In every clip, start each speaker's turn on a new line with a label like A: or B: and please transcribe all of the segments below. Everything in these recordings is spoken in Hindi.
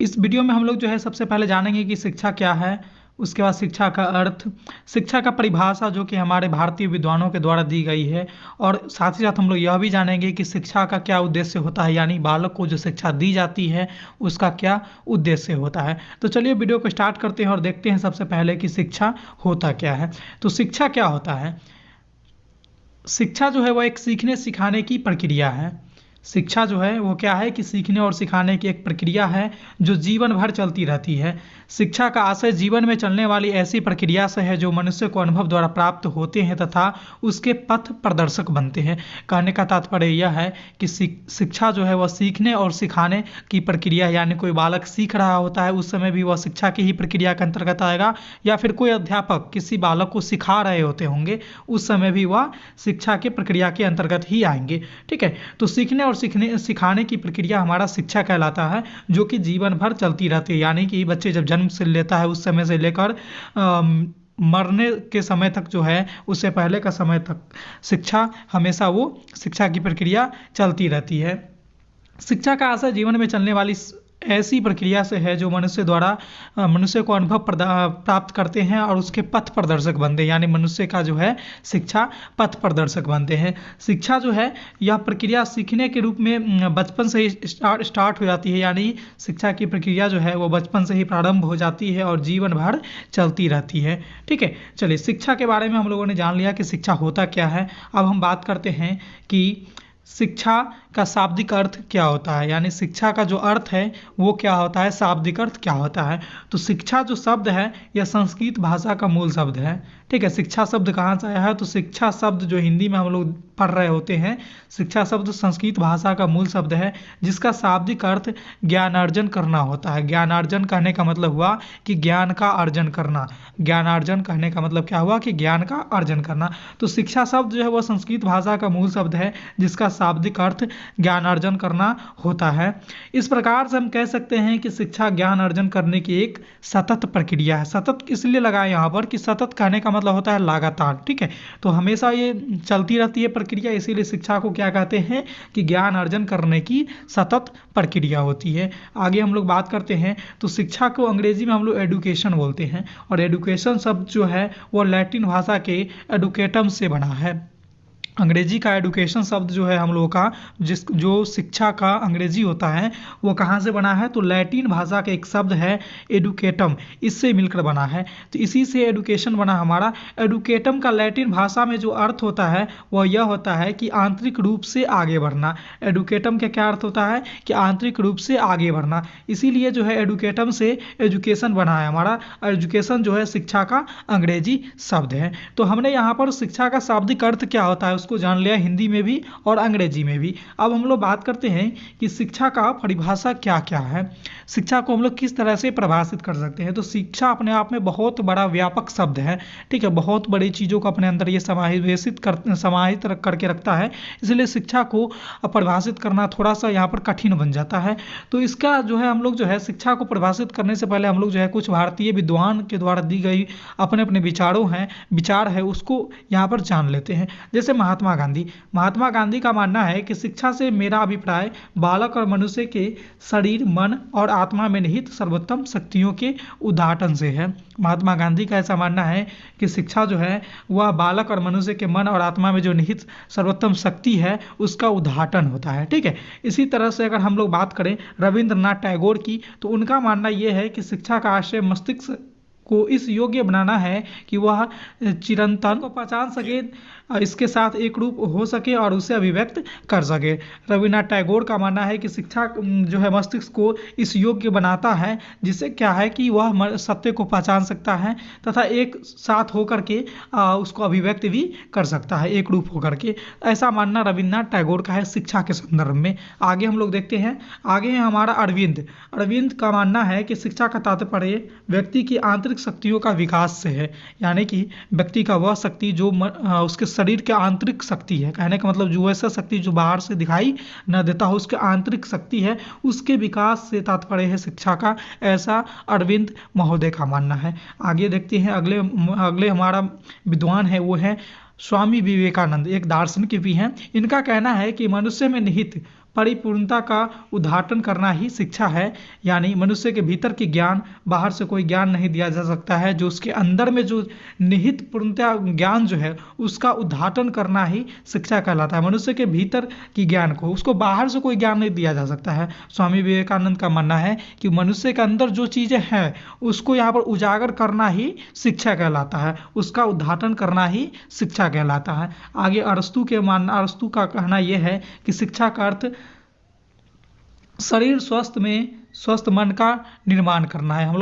A: इस वीडियो में हम लोग जो है सबसे पहले जानेंगे कि शिक्षा क्या है, उसके बाद शिक्षा का अर्थ, शिक्षा का परिभाषा जो कि हमारे भारतीय विद्वानों के द्वारा दी गई है, और साथ ही साथ हम लोग यह भी जानेंगे कि शिक्षा का क्या उद्देश्य होता है, यानी बालक को जो शिक्षा दी जाती है उसका क्या उद्देश्य होता है। तो चलिए वीडियो को स्टार्ट करते हैं और देखते हैं सबसे पहले कि शिक्षा होता क्या है। तो शिक्षा क्या होता है? शिक्षा जो है वह एक सीखने सिखाने की प्रक्रिया है। शिक्षा जो है वो क्या है कि सीखने और सिखाने की एक प्रक्रिया है जो जीवन भर चलती रहती है। शिक्षा का आशय जीवन में चलने वाली ऐसी प्रक्रिया से है जो मनुष्य को अनुभव द्वारा प्राप्त होते हैं तथा उसके पथ प्रदर्शक बनते हैं। कहने का तात्पर्य यह है कि शिक्षा जो है वह सीखने और सिखाने की प्रक्रिया है, यानी कोई बालक सीख रहा होता है उस समय भी वह शिक्षा की ही प्रक्रिया के अंतर्गत आएगा, या फिर कोई अध्यापक किसी बालक को सिखा रहे होते होंगे उस समय भी वह शिक्षा की प्रक्रिया के अंतर्गत ही आएंगे। ठीक है, तो सीखने और सिखाने की प्रक्रिया हमारा शिक्षा कहलाता है, जो कि जीवन भर चलती रहती है। यानी कि बच्चे जब जन्म से लेता है उस समय से लेकर मरने के समय तक जो है, उससे पहले का समय तक शिक्षा हमेशा वो शिक्षा की प्रक्रिया चलती रहती है। शिक्षा का आशय जीवन में चलने वाली ऐसी प्रक्रिया से है जो मनुष्य को अनुभव प्राप्त करते हैं और उसके पथ प्रदर्शक बनते हैं, यानी मनुष्य का जो है शिक्षा पथ प्रदर्शक बनते हैं। शिक्षा जो है यह प्रक्रिया सीखने के रूप में बचपन से ही स्टार्ट हो जाती है, यानी शिक्षा की प्रक्रिया जो है वो बचपन से ही प्रारंभ हो जाती है और जीवन भर चलती रहती है। ठीक है, चलिए शिक्षा के बारे में हम लोगों ने जान लिया कि शिक्षा होता क्या है। अब हम बात करते हैं कि शिक्षा का शाब्दिक अर्थ क्या होता है, यानी शिक्षा का जो अर्थ है वो क्या होता है, शाब्दिक अर्थ क्या होता है। तो शिक्षा जो शब्द है यह संस्कृत भाषा का मूल शब्द है। ठीक है, शिक्षा शब्द कहाँ से आया है? तो शिक्षा शब्द जो हिंदी में हम लोग पढ़ रहे होते हैं, शिक्षा शब्द संस्कृत भाषा का मूल शब्द है जिसका शाब्दिक अर्थ ज्ञानार्जन करना होता है। ज्ञानार्जन कहने का मतलब हुआ कि ज्ञान का अर्जन करना। ज्ञानार्जन कहने का मतलब क्या हुआ कि ज्ञान का अर्जन करना। तो शिक्षा शब्द जो है वह संस्कृत भाषा का मूल शब्द है जिसका शाब्दिक अर्थ ज्ञानार्जन करना होता है। इस प्रकार से हम कह सकते हैं कि शिक्षा ज्ञान अर्जन करने की एक सतत प्रक्रिया है। सतत इसलिए लगाए यहाँ पर कि सतत कहने का मतलब होता है लगातार। ठीक है, तो हमेशा ये चलती रहती है प्रक्रिया, इसीलिए शिक्षा को क्या कहते हैं कि ज्ञान अर्जन करने की सतत प्रक्रिया होती है। आगे हम लोग बात करते हैं तो शिक्षा को अंग्रेजी में हम लोग एडुकेशन बोलते हैं, और एडुकेशन शब्द जो है वो लैटिन भाषा के एडुकेटम से बना है। अंग्रेजी का एडुकेशन शब्द जो है हम लोगों का जो शिक्षा का अंग्रेजी होता है वो कहाँ से बना है? तो लैटिन भाषा का एक शब्द है एडुकेटम, इससे मिलकर बना है। तो इसी से एडुकेशन बना हमारा। एडुकेटम का लैटिन भाषा में जो अर्थ होता है वह यह होता है कि आंतरिक रूप से आगे बढ़ना। एडुकेटम का क्या अर्थ होता है कि आंतरिक रूप से आगे बढ़ना, इसीलिए जो है एडुकेटम से एजुकेशन बना है हमारा। एजुकेशन जो है शिक्षा का अंग्रेजी शब्द है। तो हमने यहाँ पर शिक्षा का शाब्दिक अर्थ क्या होता है उसको जान लिया, हिंदी में भी और अंग्रेजी में भी। अब हम लोग बात करते हैं कि शिक्षा का परिभाषा क्या क्या है, शिक्षा को हम लोग किस तरह से परिभाषित कर सकते हैं। तो शिक्षा अपने आप में बहुत बड़ा व्यापक शब्द है। ठीक है, बहुत बड़ी चीज़ों को अपने अंदर ये समाहित करके रखता है, इसलिए शिक्षा को परिभाषित करना थोड़ा सा यहाँ पर कठिन बन जाता है। तो इसका जो है हम लोग जो है शिक्षा को परिभाषित करने से पहले हम लोग जो है कुछ भारतीय विद्वान के द्वारा दी गई अपने अपने विचार है उसको यहाँ पर जान लेते हैं। जैसे महात्मा गांधी का मानना है कि शिक्षा से मेरा अभिप्राय बालक और मनुष्य के शरीर, मन और आत्मा में निहित सर्वोत्तम शक्तियों के उद्घाटन से है। महात्मा गांधी का ऐसा मानना है कि शिक्षा जो है वह बालक और मनुष्य के मन और आत्मा में जो निहित सर्वोत्तम शक्ति है उसका उद्घाटन होता है। ठीक है, इसी तरह से अगर हम लोग बात करें रविंद्रनाथ टैगोर की, तो उनका मानना यह है कि शिक्षा का आशय मस्तिष्क को इस योग्य बनाना है कि वह चिरंतन को पहचान सके, इसके साथ एक रूप हो सके और उसे अभिव्यक्त कर सके। रविन्द्रनाथ टैगोर का मानना है कि शिक्षा जो है मस्तिष्क को इस योग्य बनाता है जिससे क्या है कि वह सत्य को पहचान सकता है तथा एक साथ होकर के उसको अभिव्यक्त भी कर सकता है, एक रूप होकर के। ऐसा मानना रविन्द्रनाथ टैगोर का है शिक्षा के संदर्भ में। आगे हम लोग देखते हैं, आगे है हमारा अरविंद का मानना है कि शिक्षा का तात्पर्य व्यक्ति की आंतरिक शक्तियों का विकास से है, यानी कि व्यक्ति का वह शक्ति जो उसके शरीर के आंतरिक शक्ति है, कहने का मतलब जो ऐसा शक्ति जो बाहर से दिखाई न देता हो, उसके आंतरिक शक्ति है, उसके विकास से तात्पर्य है शिक्षा का, ऐसा अरविंद महोदय का मानना है। आगे देखते हैं, अगले हमारा विद्वान है वो है स्वामी विवेकानंद, एक दार्शनिक भी हैं। इनका कहना है कि मनुष्य में निहित परिपूर्णता का उद्घाटन करना ही शिक्षा है। यानी मनुष्य के भीतर की ज्ञान, बाहर से कोई ज्ञान नहीं दिया जा सकता है, जो उसके अंदर में जो निहित पूर्णता ज्ञान जो है उसका उद्घाटन करना ही शिक्षा कहलाता है। मनुष्य के भीतर की ज्ञान को, उसको बाहर से कोई ज्ञान नहीं दिया जा सकता है। स्वामी विवेकानंद का मानना है कि मनुष्य के अंदर जो चीज़ें हैं उसको यहाँ पर उजागर करना ही शिक्षा कहलाता है, उसका उद्घाटन करना ही शिक्षा कहलाता है। आगे अरस्तु का कहना यह है कि शिक्षा का अर्थ शरीर स्वस्थ में स्वस्थ मन का निर्माण करना है। हम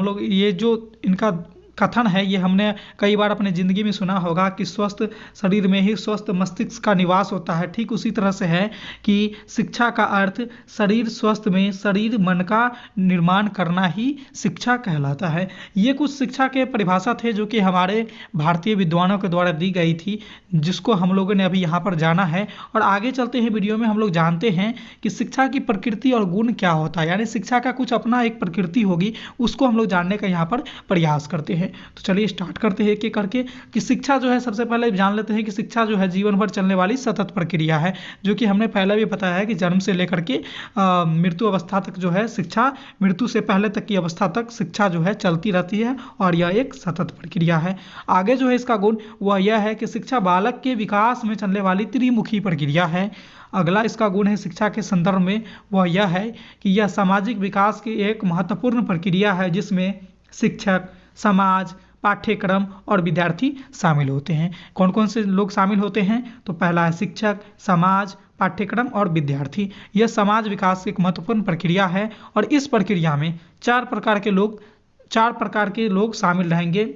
A: लोग ये जो इनका कथन है ये हमने कई बार अपने ज़िंदगी में सुना होगा कि स्वस्थ शरीर में ही स्वस्थ मस्तिष्क का निवास होता है। ठीक उसी तरह से है कि शिक्षा का अर्थ शरीर स्वस्थ में शरीर मन का निर्माण करना ही शिक्षा कहलाता है। ये कुछ शिक्षा के परिभाषा थे जो कि हमारे भारतीय विद्वानों के द्वारा दी गई थी, जिसको हम लोगों ने अभी यहाँ पर जाना है। और आगे चलते हैं वीडियो में हम लोग जानते हैं कि शिक्षा की प्रकृति और गुण क्या होता है। यानी शिक्षा का कुछ अपना एक प्रकृति होगी, उसको हम लोग जानने का यहाँ पर प्रयास करते हैं। तो चलिए स्टार्ट करते हैं एक करके कि शिक्षा जो है, सबसे पहले जान लेते हैं कि शिक्षा जो है जीवन भर चलने वाली सतत प्रक्रिया है, जो कि हमने पहले भी बताया है कि जन्म से लेकर के मृत्यु अवस्था तक जो है शिक्षा, मृत्यु से पहले तक की अवस्था तक शिक्षा जो है चलती रहती है और यह एक सतत प्रक्रिया है। आगे जो है इसका गुण वह यह है कि शिक्षा बालक के विकास में चलने वाली त्रिमुखी प्रक्रिया है। अगला इसका गुण है शिक्षा के संदर्भ में वह यह है कि यह सामाजिक विकास की एक महत्वपूर्ण प्रक्रिया है, जिसमें शिक्षक, समाज, पाठ्यक्रम और विद्यार्थी शामिल होते हैं। कौन कौन से लोग शामिल होते हैं? तो पहला है शिक्षक, समाज, पाठ्यक्रम और विद्यार्थी। यह समाज विकास की एक महत्वपूर्ण प्रक्रिया है और इस प्रक्रिया में चार प्रकार के लोग शामिल रहेंगे।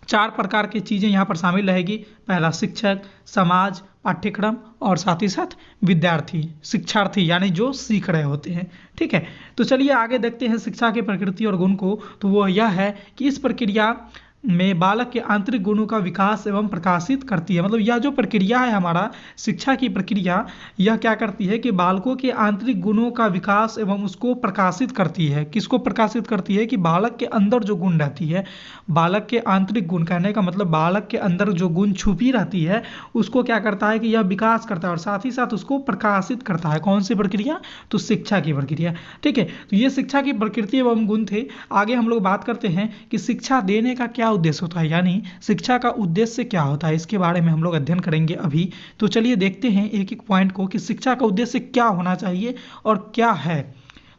A: चार प्रकार की चीज़ें यहाँ पर शामिल रहेगी। पहला शिक्षक, समाज, पाठ्यक्रम और साथ ही साथ विद्यार्थी, शिक्षार्थी यानी जो सीख रहे होते हैं। ठीक है, तो चलिए आगे देखते हैं शिक्षा की प्रकृति और गुण को। तो वह यह है कि इस प्रक्रिया में बालक के आंतरिक गुणों का विकास एवं प्रकाशित करती है। मतलब यह जो प्रक्रिया है हमारा शिक्षा की प्रक्रिया, यह क्या करती है कि बालकों के आंतरिक गुणों का विकास एवं उसको प्रकाशित करती है। किसको प्रकाशित करती है? कि बालक के अंदर जो गुण रहती है, बालक के आंतरिक गुण, कहने का मतलब बालक के अंदर जो गुण छुपी रहती है उसको क्या करता है कि यह विकास करता है और साथ ही साथ उसको प्रकाशित करता है। कौन सी प्रक्रिया? तो शिक्षा की प्रक्रिया। ठीक है, तो ये शिक्षा की प्रकृति एवं गुण थे। आगे हम लोग बात करते हैं कि शिक्षा देने का क्या उद्देश्य होता है, यानी शिक्षा का उद्देश्य क्या होता है, इसके बारे में हम लोग अध्ययन करेंगे अभी। तो चलिए देखते हैं एक एक पॉइंट को कि शिक्षा का उद्देश्य क्या होना चाहिए और क्या है।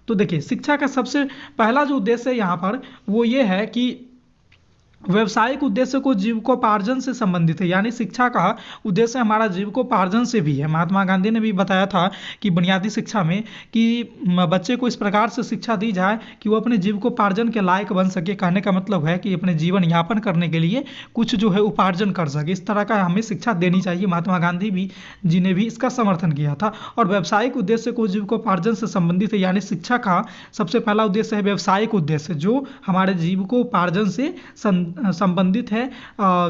A: तो देखिए, शिक्षा का सबसे पहला जो उद्देश्य है यहाँ पर वो ये है कि व्यवसायिक उद्देश्य को जीविकोपार्जन से संबंधित है। यानी शिक्षा का उद्देश्य हमारा जीविकोपार्जन से भी है। महात्मा गांधी ने भी बताया था कि बुनियादी शिक्षा में कि बच्चे को इस प्रकार से शिक्षा दी जाए कि वो अपने जीविकोपार्जन के लायक बन सके। कहने का मतलब है कि अपने जीवन यापन करने के लिए कुछ जो है उपार्जन कर सके। इस तरह का हमें शिक्षा देनी चाहिए। महात्मा गांधी भी जी ने भी इसका समर्थन किया था। और व्यावसायिक उद्देश्य को जीविकोपार्जन से संबंधित है, यानी शिक्षा का सबसे पहला उद्देश्य है व्यवसायिक उद्देश्य, जो हमारे जीविकोपार्जन से संबंधित है,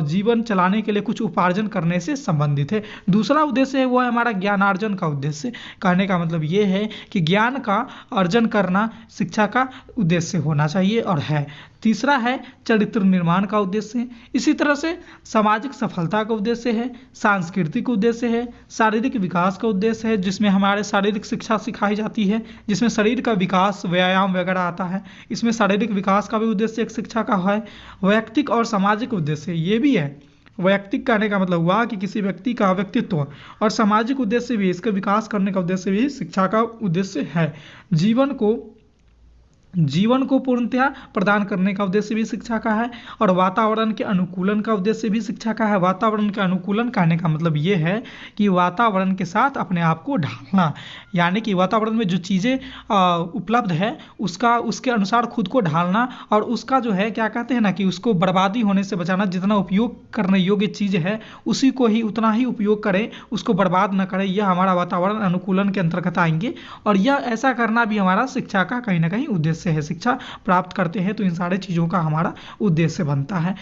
A: जीवन चलाने के लिए कुछ उपार्जन करने से संबंधित है। दूसरा उद्देश्य है वो है हमारा ज्ञानार्जन का उद्देश्य। कहने का मतलब ये है कि ज्ञान का अर्जन करना शिक्षा का उद्देश्य होना चाहिए और है। तीसरा है चरित्र निर्माण का उद्देश्य। इसी तरह से सामाजिक सफलता का उद्देश्य है, सांस्कृतिक उद्देश्य है, शारीरिक विकास का उद्देश्य है, जिसमें हमारे शारीरिक शिक्षा सिखाई जाती है, जिसमें शरीर का विकास, व्यायाम वगैरह आता है। इसमें शारीरिक विकास का भी उद्देश्य एक शिक्षा का है। वैयक्तिक और सामाजिक उद्देश्य ये भी है। वैयक्तिक कहने का मतलब हुआ कि किसी व्यक्ति का व्यक्तित्व, और सामाजिक उद्देश्य भी, इसका विकास करने का उद्देश्य भी शिक्षा का उद्देश्य है। जीवन को पूर्णतया प्रदान करने का उद्देश्य भी शिक्षा का है और वातावरण के अनुकूलन का उद्देश्य भी शिक्षा का है। वातावरण के अनुकूलन कहने का मतलब ये है कि वातावरण के साथ अपने आप को ढालना, यानी कि वातावरण में जो चीज़ें उपलब्ध है उसके अनुसार खुद को ढालना और उसका जो है क्या कहते हैं ना कि उसको बर्बादी होने से बचाना। जितना उपयोग करने योग्य चीज़ है उसी को ही उतना ही उपयोग करें, उसको बर्बाद न करें। यह हमारा वातावरण अनुकूलन के अंतर्गत आएंगे और यह ऐसा करना भी हमारा शिक्षा का कहीं ना कहीं उद्देश्य उद्देश्य है, शिक्षा प्राप्त करते हैं तो इन सारे चीज़ों का हमारा उद्देश्य बनता है।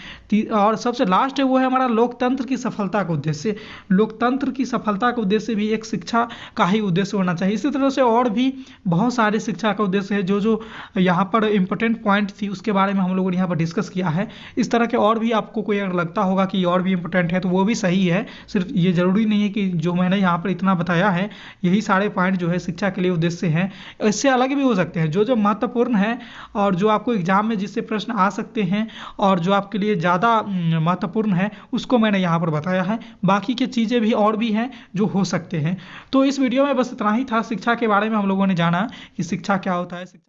A: और सबसे लास्ट है वो है हमारा लोकतंत्र की सफलता का उद्देश्य। लोकतंत्र की सफलता का उद्देश्य भी एक शिक्षा का ही उद्देश्य होना चाहिए। इसी तरह से और भी बहुत सारे शिक्षा का उद्देश्य है, जो यहाँ पर इंपॉर्टेंट पॉइंट थी उसके बारे में हम लोगों ने यहाँ पर डिस्कस किया है। इस तरह के और भी आपको कोई अगर लगता होगा कि और भी इंपॉर्टेंट है तो वो भी सही है, सिर्फ ये जरूरी नहीं है कि जो मैंने यहाँ पर इतना बताया है यही सारे पॉइंट जो है शिक्षा के लिए उद्देश्य हैं। इससे अलग भी हो सकते हैं, जो महत्वपूर्ण है और जो आपको एग्जाम में जिससे प्रश्न आ सकते हैं और जो आपके लिए ज़्यादा महत्वपूर्ण है उसको मैंने यहाँ पर बताया है। बाकी की चीज़ें भी और भी हैं जो हो सकते हैं। तो इस वीडियो में बस इतना ही था। शिक्षा के बारे में हम लोगों ने जाना कि शिक्षा क्या होता है।